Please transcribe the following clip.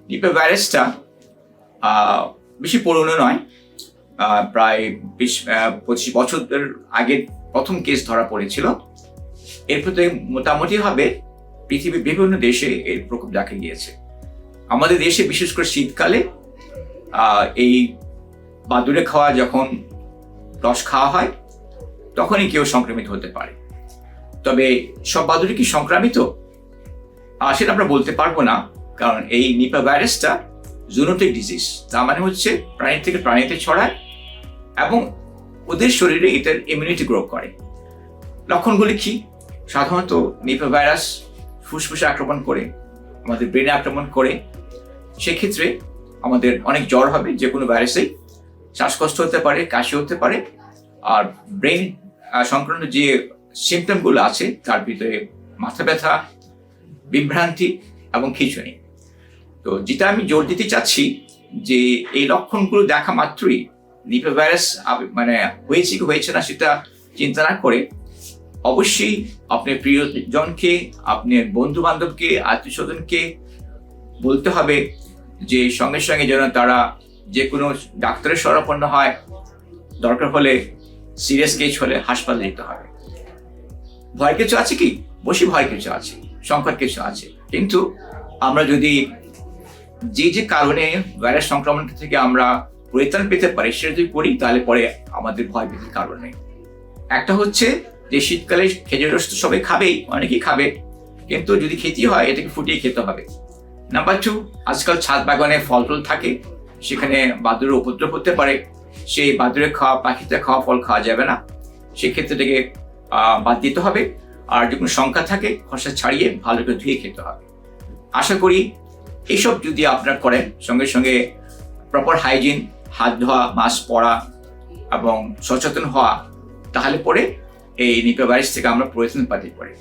নিপা ভাইরাসটা বেশি পুরনো নয়, প্রায় 25 বছরের আগে প্রথম কেস ধরা পড়েছিল। এরপর থেকে মোটামুটিভাবে পৃথিবীর বিভিন্ন দেশে এর প্রকোপ দেখা গিয়েছে। আমাদের দেশে বিশেষ করে শীতকালে এই বাদুড়ে খাওয়া যখন রস খাওয়া হয় তখনই কেউ সংক্রমিত হতে পারে। তবে সব বাদুড়ে কি সংক্রামিত সেটা আমরা বলতে পারবো না, কারণ এই নিপা ভাইরাসটা জুনোটিক ডিজিজ, তার মানে হচ্ছে প্রাণী থেকে প্রাণীতে ছড়ায় এবং ওদের শরীরে এটার ইমিউনিটি গ্রো করে। লক্ষণগুলি কি? সাধারণত নিপা ভাইরাস ফুসফুসে আক্রমণ করে, আমাদের ব্রেনে আক্রমণ করে। সেক্ষেত্রে আমাদের অনেক জ্বর হবে, যে কোনো ভাইরাসেই শ্বাসকষ্ট হতে পারে, কাশি হতে পারে। আর ব্রেন সংক্রান্ত যে সিমটমগুলো আছে তার ভিতরে মাথা ব্যথা, বিভ্রান্তি এবং খিঁচুনি। তো যেটা আমি জোর দিতে চাচ্ছি যে এই লক্ষণগুলো দেখা মাত্রই নিপা ভাইরাস মানে হয়েছে কি হয়েছে না সেটা চিন্তা না করে অবশ্যই আপনার প্রিয়জনকে, আপনার বন্ধু বান্ধবকে, আত্মীয় স্বজনকে বলতে হবে যে সঙ্গে সঙ্গে যেন তারা যে কোনো ডাক্তারের শরণাপন্ন হয়, দরকার হলে সিরিয়াস কেস হলে হাসপাতালে যেতে হবে। ভয় কিছু আছে কি? বসে ভয় কিছু আছে, সংকট কিছু আছে, কিন্তু আমরা যদি যে কারণে ভাইরাস সংক্রমণ থেকে আমরা পরিত্রাণ পেতে পারি সেটা যদি করি তাহলে পরে আমাদের ভয় পেতে কারণ নেই। একটা হচ্ছে যে শীতকালে খেজুর রস তো সবাই খাবেই, অনেকেই খাবে, কিন্তু যদি খেতে হয় এটাকে ফুটিয়ে খেতে হবে। নাম্বার 2, আজকাল ছাদ বাগানে ফল থাকে, সেখানে বাদুড়ের উপদ্রব হতে পারে। সেই বাদুড়ে খাওয়া, পাখিতে খাওয়া ফল খাওয়া যাবে না, সেক্ষেত্রে এটাকে বাদ দিতে হবে। আর যে কোনো শঙ্কা থাকে খসা ছাড়িয়ে ভালো করে ধুয়ে খেতে হবে। আশা করি এইসব যদি আপনারা করেন, সঙ্গে সঙ্গে প্রপার হাইজিন, হাত ধোয়া, মাস্ক পরা এবং সচেতন হওয়া, তাহলে পরে এই নিপা ভাইরাস থেকে আমরা পরিত্রাণ পেতে পারি।